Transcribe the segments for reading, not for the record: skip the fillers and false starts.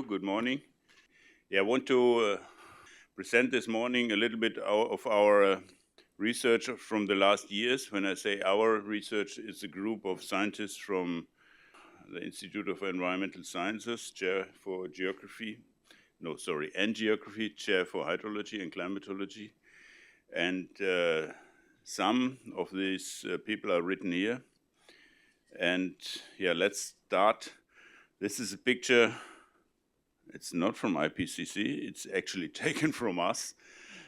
Good morning. I want to present this morning a little bit of our research from the last years. When I say our research, it's a group of scientists from the Institute of Environmental Sciences, chair for geography, and geography, chair for hydrology and climatology. And some of these people are written here. And let's start. This is a picture. It's not from IPCC, it's actually taken from us.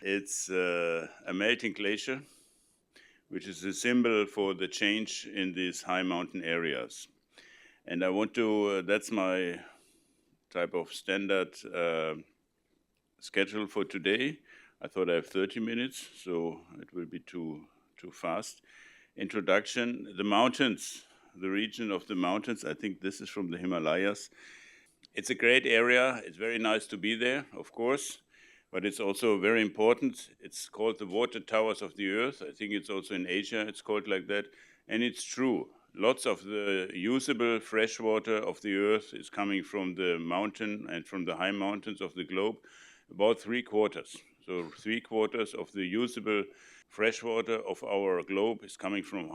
It's a melting glacier, which is a symbol for the change in these high mountain areas. And I want to, that's my type of standard schedule for today. I thought I have 30 minutes, so it will be too fast. Introduction, the mountains, the region of the mountains, I think this is from the Himalayas. It's a great area. It's very nice to be there, of course, but it's also very important. It's called the water towers of the earth. I think it's also in Asia, it's called like that. And it's true. Lots of the usable fresh water of the earth is coming from the mountain and from the high mountains of the globe, about 3/4. So 3/4 of the usable fresh water of our globe is coming from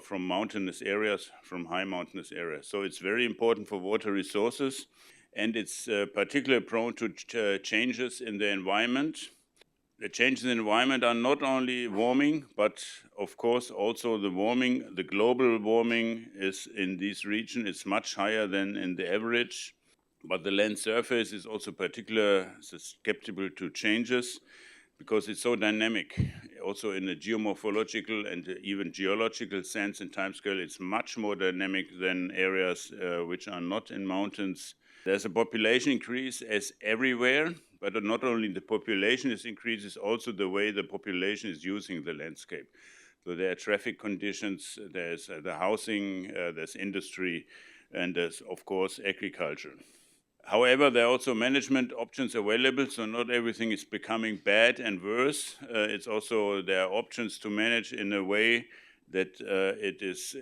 from mountainous areas, from high mountainous areas. So it's very important for water resources, and it's particularly prone to changes in the environment. The changes in the environment are not only warming, but of course also the global warming is in this region is much higher than in the average. But the land surface is also particularly susceptible to changes because it's so dynamic. Also in a geomorphological and even geological sense and timescale, it's much more dynamic than areas which are not in mountains. There's a population increase as everywhere, but not only the population is increased, it's also the way the population is using the landscape. So there are traffic conditions, there's the housing, there's industry, and there's, of course, agriculture. However, there are also management options available, so not everything is becoming bad and worse. It's also there are options to manage in a way that it is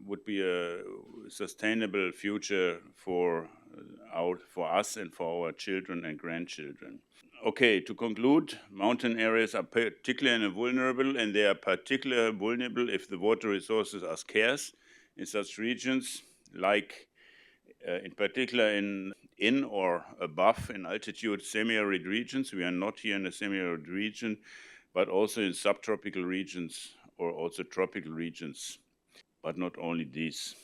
would be a sustainable future for us and for our children and grandchildren. Okay, to conclude, mountain areas are particularly vulnerable, and they are particularly vulnerable if the water resources are scarce in such regions, like in particular in or above in altitude semi-arid regions. We are not here in a semi-arid region, but also in subtropical regions or also tropical regions, but not only these.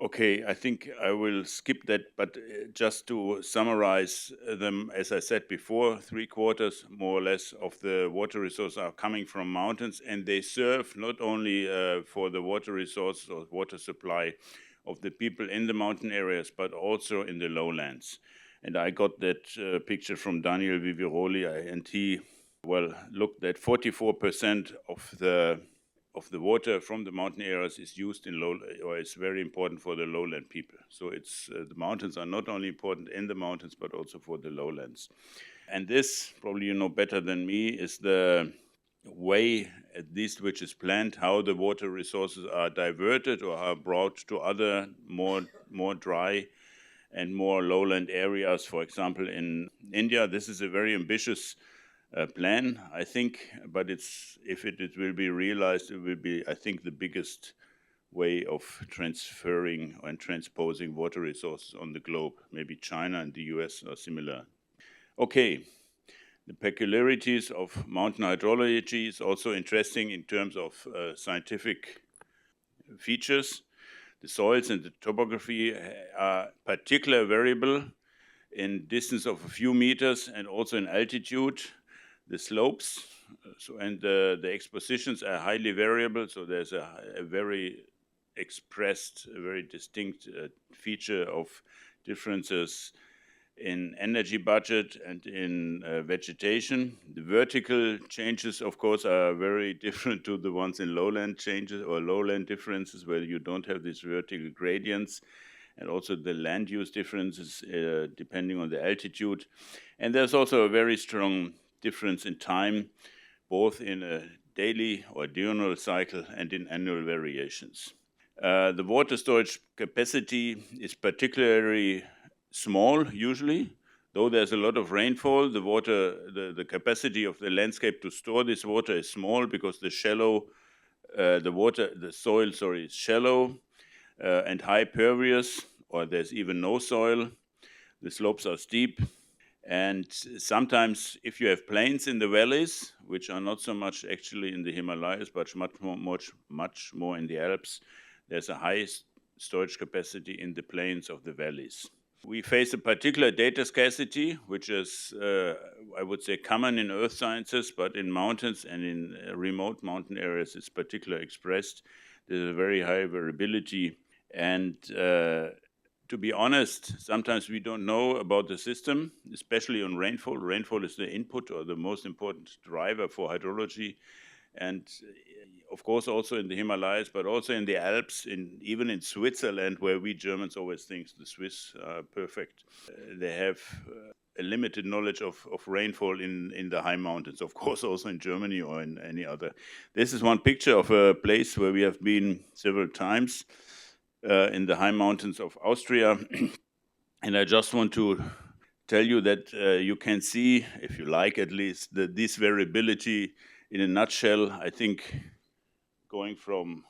Okay, I think I will skip that, but just to summarize them, as I said before, 3/4 more or less of the water resources are coming from mountains, and they serve not only for the water resources or water supply of the people in the mountain areas, but also in the lowlands. And I got that picture from Daniel Viviroli, and he, looked at 44% of the water from the mountain areas is used is very important for the lowland people. So it's the mountains are not only important in the mountains, but also for the lowlands. And this, probably you know better than me, is the way, at least which is planned, how the water resources are diverted or are brought to other more dry and more lowland areas. For example, in India, this is a very ambitious plan, I think, but if it will be realized, it will be, I think, the biggest way of transferring and transposing water resources on the globe. Maybe China and the US are similar. Okay. The peculiarities of mountain hydrology is also interesting in terms of scientific features. The soils and the topography are particularly variable in distance of a few meters and also in altitude. The slopes and the expositions are highly variable, so there's a very expressed, a very distinct feature of differences in energy budget and in vegetation. The vertical changes, of course, are very different to the ones in lowland changes or lowland differences, where you don't have these vertical gradients, and also the land use differences depending on the altitude. And there's also a very strong difference in time, both in a daily or diurnal cycle and in annual variations. The water storage capacity is particularly small usually. Though there's a lot of rainfall, the water, the capacity of the landscape to store this water is small because the soil, is shallow and high pervious, or there's even no soil. The slopes are steep. And sometimes, if you have plains in the valleys, which are not so much actually in the Himalayas, but much more in the Alps, there's a high storage capacity in the plains of the valleys. We face a particular data scarcity, which is, I would say, common in earth sciences, but in mountains and in remote mountain areas, it's particularly expressed. There's a very high variability. And to be honest, sometimes we don't know about the system, especially on rainfall. Rainfall is the input or the most important driver for hydrology. And of course, also in the Himalayas, but also in the Alps, even in Switzerland, where we Germans always think the Swiss are perfect. They have a limited knowledge of rainfall in the high mountains, of course, also in Germany or in any other. This is one picture of a place where we have been several times in the high mountains of Austria. And I just want to tell you that you can see, if you like at least, this variability in a nutshell. I think going from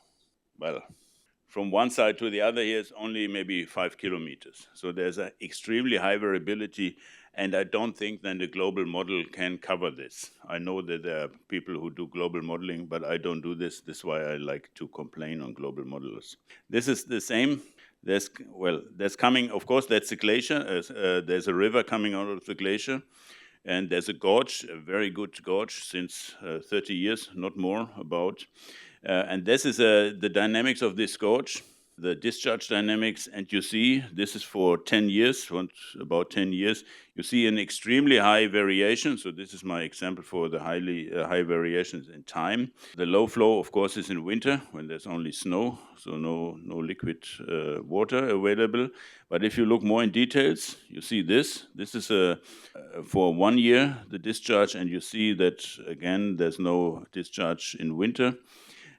one side to the other here is only maybe 5 kilometers. So there's an extremely high variability, and I don't think then the global model can cover this. I know that there are people who do global modeling, but I don't do this. This is why I like to complain on global modelers. This is the same. There's coming, of course, that's a glacier. There's a river coming out of the glacier. And there's a gorge, a very good gorge since 30 years, not more, about. And this is the dynamics of this gorge, the discharge dynamics. And you see, this is for 10 years, about 10 years. You see an extremely high variation. So this is my example for the high variations in time. The low flow, of course, is in winter when there's only snow, so no liquid water available. But if you look more in details, you see this. This is for 1 year, the discharge, and you see that, again, there's no discharge in winter.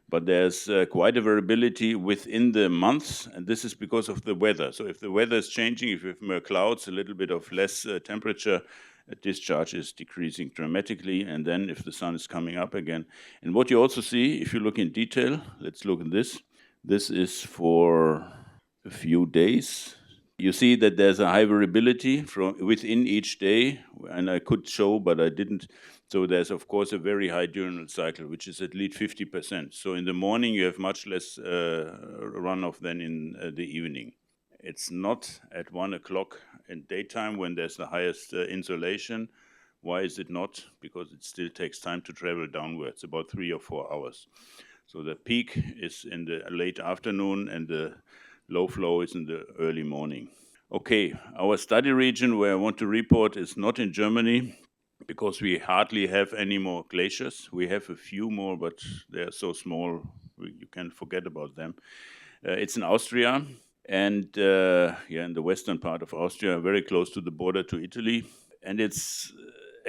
But there's quite a variability within the months, and this is because of the weather. So if the weather is changing, if you have more clouds, a little bit of less temperature, discharge is decreasing dramatically, and then if the sun is coming up again. And what you also see, if you look in detail, let's look at this. This is for a few days. You see that there's a high variability from within each day, and I could show, but I didn't. So there's, of course, a very high diurnal cycle, which is at least 50%. So in the morning, you have much less runoff than in the evening. It's not at 1 o'clock in daytime when there's the highest insolation. Why is it not? Because it still takes time to travel downwards, about 3 or 4 hours. So the peak is in the late afternoon, and the low flow is in the early morning. Okay, our study region where I want to report is not in Germany, because we hardly have any more glaciers. We have a few more, but they're so small, you can forget about them. It's in Austria, and in the western part of Austria, very close to the border to Italy. And it's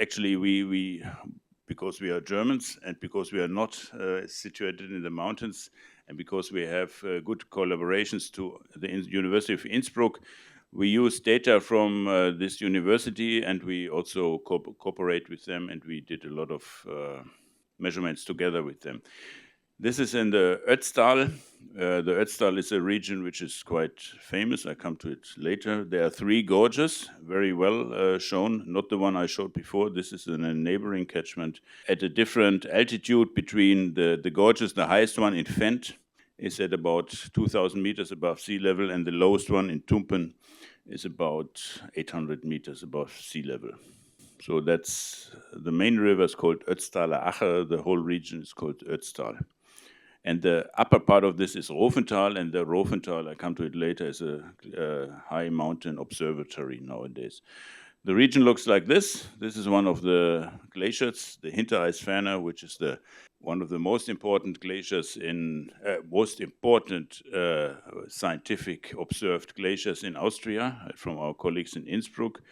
actually, we because we are Germans and because we are not situated in the mountains, and because we have good collaborations to the University of Innsbruck, we use data from this university, and we also cooperate with them, and we did a lot of measurements together with them. This is in the Ötztal. The Ötztal is a region which is quite famous. I come to it later. There are 3 gorges, very well shown, not the one I showed before. This is in a neighboring catchment at a different altitude between the gorges. The highest one in Fendt is at about 2,000 meters above sea level, and the lowest one in Tumpen is about 800 meters above sea level. So that's the main river is called Ötztaler Ache. The whole region is called Ötztal. And the upper part of this is Rofental, and the Rofental, I come to it later, is a high mountain observatory nowadays. The region looks like this. This is one of the glaciers, the Hintereisferner, which is one of the most important glaciers most important scientific observed glaciers in Austria from our colleagues in Innsbruck.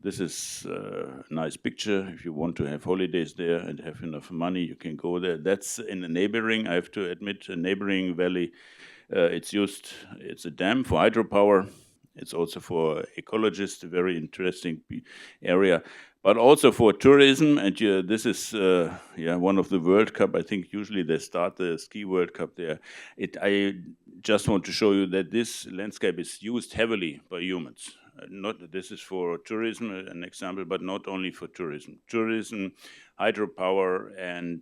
This is a nice picture. If you want to have holidays there and have enough money, you can go there. That's in a neighboring, I have to admit, a neighboring valley. It's a dam for hydropower, It's also for ecologists a very interesting area, but also for tourism. And this is one of the World Cup. I think usually they start the ski World Cup there. I just want to show you that this landscape is used heavily by humans. This is for tourism, an example, but not only for tourism. Tourism, hydropower, and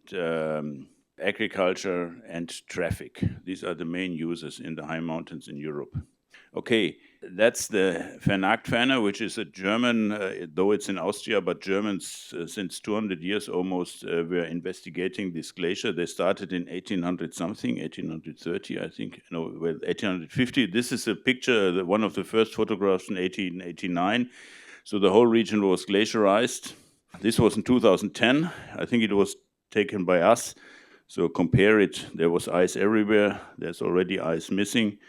agriculture and traffic. These are the main users in the high mountains in Europe. Okay, that's the Vernackt-Ferner, which is a German, though it's in Austria, but Germans since 200 years almost were investigating this glacier. They started in 1800 something, 1830, I think, no, well, 1850. This is a picture, one of the first photographs in 1889. So the whole region was glaciarized. This was in 2010. I think it was taken by us. So compare it, there was ice everywhere. There's already ice missing.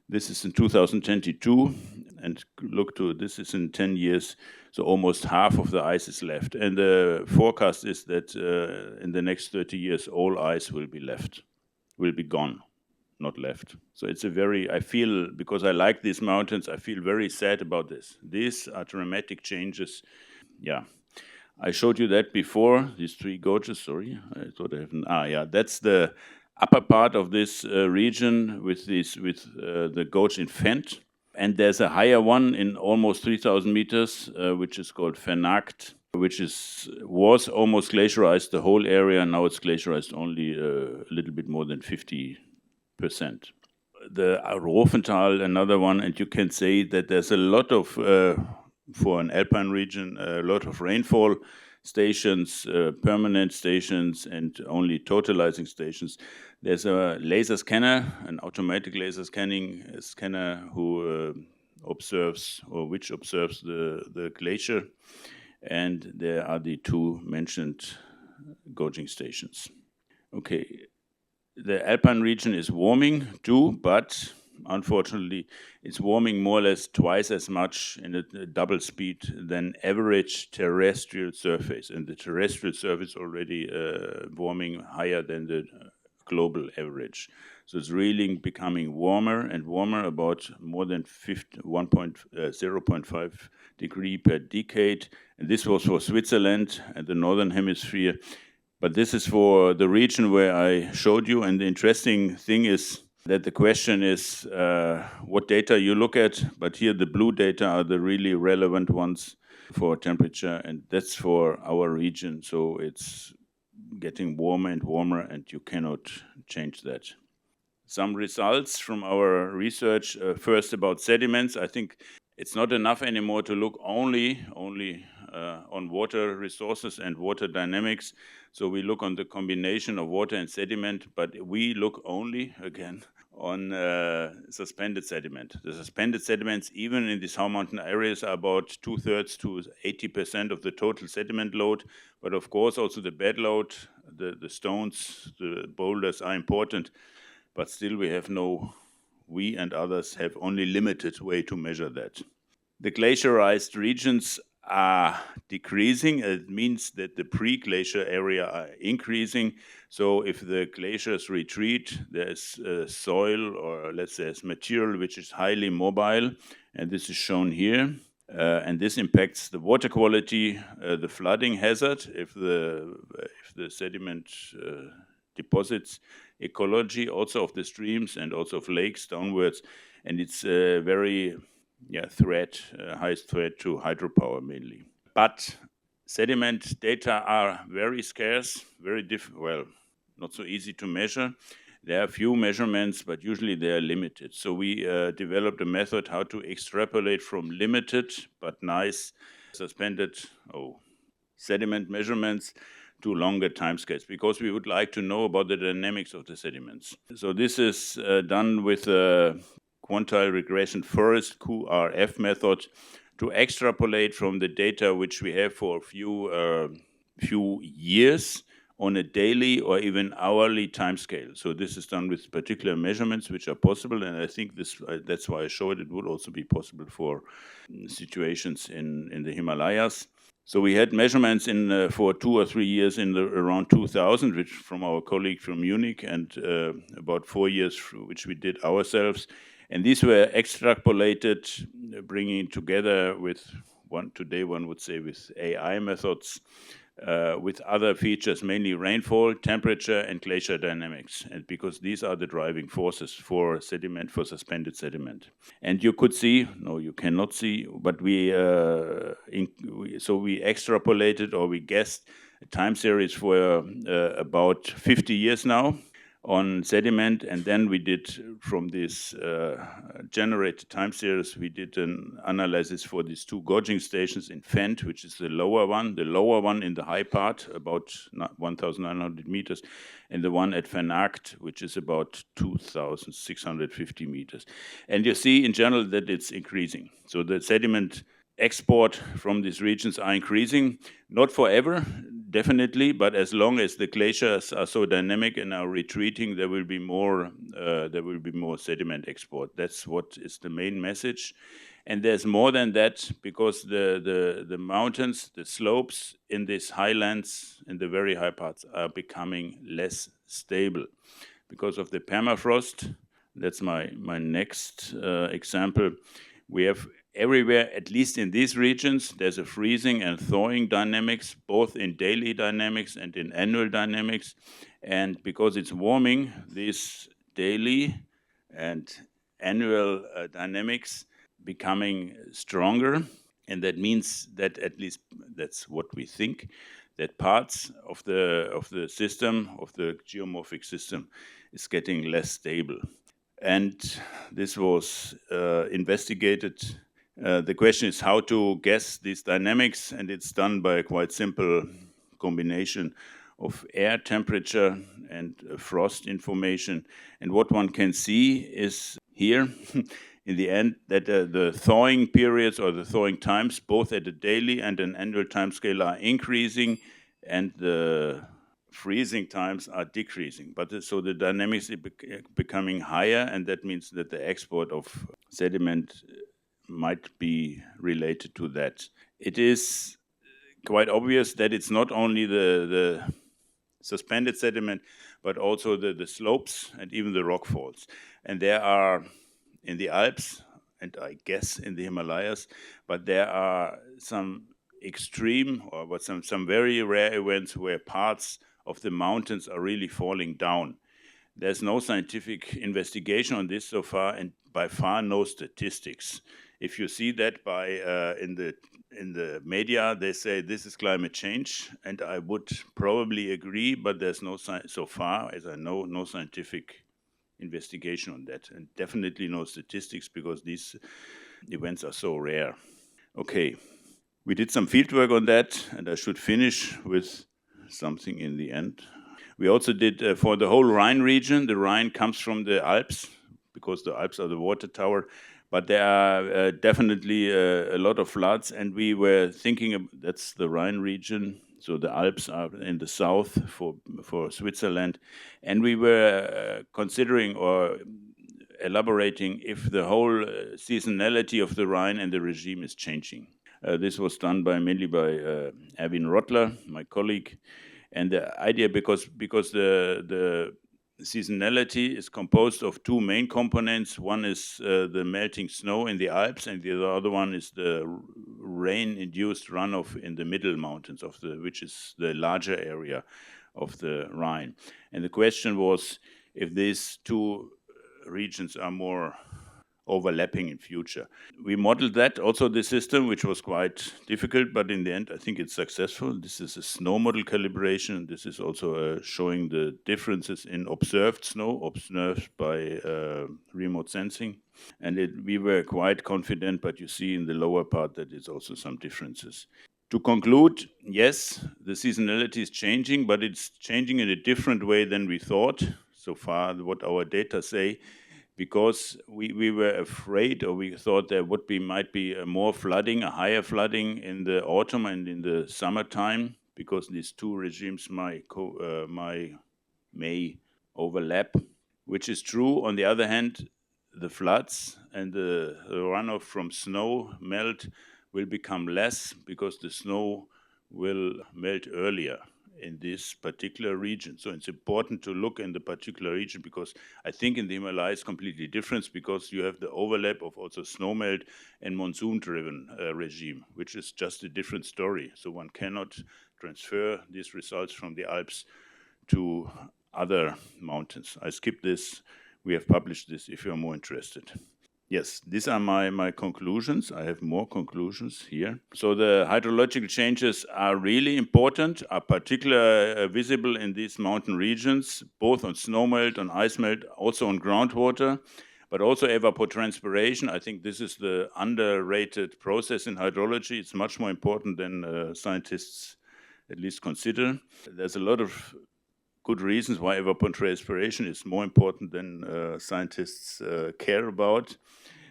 This is in 2022, and look to this is in 10 years, so almost half of the ice is left. And the forecast is that in the next 30 years, all ice will be gone, not left. So it's I feel, because I like these mountains, I feel very sad about this. These are dramatic changes. Yeah. I showed you that before, these three gorges, sorry, I thought I haven't, that's the upper part of this region with the gorge in Fendt. And there's a higher one in almost 3,000 meters, which is called Vernackt, which was almost glaciarized, the whole area. Now it's glaciarized only a little bit more than 50%. The Rofental, another one, and you can say that there's a lot of, for an alpine region, a lot of rainfall stations, permanent stations, and only totalizing stations. There's a laser scanner, an automatic laser scanner who observes the glacier, and there are the two mentioned gauging stations. Okay, the alpine region is warming too, but unfortunately, it's warming more or less twice as much in a double speed than average terrestrial surface. And the terrestrial surface already warming higher than the global average. So it's really becoming warmer and warmer, about more than 0.5 degree per decade. And this was for Switzerland and the Northern Hemisphere. But this is for the region where I showed you. And the interesting thing is that the question is what data you look at, but here the blue data are the really relevant ones for temperature, and that's for our region. So it's getting warmer and warmer, and you cannot change that. Some results from our research, first about sediments. I think it's not enough anymore to look only on water resources and water dynamics. So we look on the combination of water and sediment, but we look only, again, on suspended sediment. The suspended sediments, even in these high mountain areas, are about 2/3 to 80% of the total sediment load. But of course, also the bed load, the stones, the boulders are important. But still, we and others have only limited way to measure that. The glaciarized regions are decreasing. It means that the pre-glacier area are increasing. So if the glaciers retreat, there's soil, or let's say material, which is highly mobile, and this is shown here. And this impacts the water quality, the flooding hazard, if the sediment deposits, ecology also of the streams and also of lakes downwards. And it's a very highest threat to hydropower mainly. But sediment data are very scarce, not so easy to measure. There are few measurements, but usually they are limited. So we developed a method how to extrapolate from limited but nice suspended sediment measurements to longer timescales, because we would like to know about the dynamics of the sediments. So this is done with a quantile regression forest QRF method to extrapolate from the data which we have for a few years on a daily or even hourly timescale. So this is done with particular measurements which are possible, and I think that's why I showed it would also be possible for situations in the Himalayas. So we had measurements for 2 or 3 years in around 2000, which from our colleague from Munich, and about 4 years which we did ourselves. And these were extrapolated, bringing together with today one would say with AI methods, with other features, mainly rainfall, temperature, and glacier dynamics, and because these are the driving forces for sediment, for suspended sediment. And you could see, no, you cannot see, but we extrapolated, or we guessed a time series for about 50 years now on sediment, and then we did from this generated time series, we did an analysis for these two gorging stations in Fent, which is the lower one in the high part, about 1,900 meters, and the one at Van Aert, which is about 2,650 meters. And you see in general that it's increasing. So the sediment export from these regions are increasing, not forever, definitely, but as long as the glaciers are so dynamic and are retreating, there will be more sediment export. That's what is the main message. And there's more than that, because the mountains, the slopes in these highlands, in the very high parts, are becoming less stable because of the permafrost. That's my next example. We have everywhere, at least in these regions, there's a freezing and thawing dynamics, both in daily dynamics and in annual dynamics. And because it's warming, these daily and annual dynamics becoming stronger. And that means that, at least that's what we think, that parts of the system, of the geomorphic system, is getting less stable. And this was investigated. The question is how to guess these dynamics, and it's done by a quite simple combination of air temperature and frost information. And what one can see is here, in the end, that the thawing periods or the thawing times, both at a daily and an annual timescale, are increasing, and the freezing times are decreasing. But so the dynamics is becoming higher, and that means that the export of sediment might be related to that. It is quite obvious that it's not only the suspended sediment, but also the slopes and even the rock falls. And there are, in the Alps, and I guess in the Himalayas, but there are some extreme, or what some very rare events where parts of the mountains are really falling down. There's no scientific investigation on this so far, and by far no statistics. If you see that by in the media, they say this is climate change, and I would probably agree, but there's no so far, as I know, no scientific investigation on that, and definitely no statistics, because these events are so rare. Okay, we did some fieldwork on that, and I should finish with something in the end. We also did for the whole Rhine region. The Rhine comes from the Alps, because the Alps are the water tower, but there are definitely a lot of floods, and we were thinking that's the Rhine region. So the Alps are in the south for Switzerland, and we were considering or elaborating if the whole seasonality of the Rhine and the regime is changing. This was done mainly by Erwin Rottler, my colleague, and the idea, because the seasonality is composed of two main components. One is the melting snow in the Alps, and the other one is the rain-induced runoff in the middle mountains which is the larger area of the Rhine. And the question was if these two regions are more overlapping in future. We modeled that, also the system, which was quite difficult, but in the end, I think it's successful. This is a snow model calibration. This is also showing the differences in observed snow, observed by remote sensing. And we were quite confident, but you see in the lower part that there's also some differences. To conclude, yes, the seasonality is changing, but it's changing in a different way than we thought so far, what our data say, because we were afraid, or we thought there might be more flooding, a higher flooding in the autumn and in the summertime, because these two regimes may overlap, which is true. On the other hand, the floods and the runoff from snow melt will become less, because the snow will melt earlier in this particular region. So it's important to look in the particular region, because I think in the Himalayas completely different, because you have the overlap of also snowmelt and monsoon-driven regime, which is just a different story. So one cannot transfer these results from the Alps to other mountains. I skip this. We have published this if you're more interested. Yes, these are my conclusions. I have more conclusions here. So the hydrological changes are really important, are particularly visible in these mountain regions, both on snowmelt, on ice melt, also on groundwater, but also evapotranspiration. I think this is the underrated process in hydrology. It's much more important than scientists at least consider. There's a lot of good reasons why evapotranspiration is more important than scientists care about.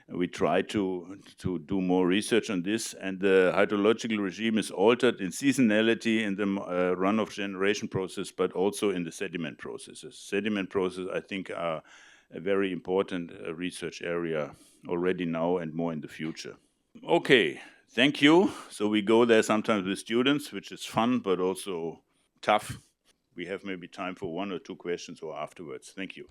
We try to do more research on this, and the hydrological regime is altered in seasonality in the runoff generation process, but also in the sediment processes. Sediment processes, I think, are a very important research area already now and more in the future. Okay, thank you. So we go there sometimes with students, which is fun, but also tough. We have maybe time for one or two questions or afterwards. Thank you.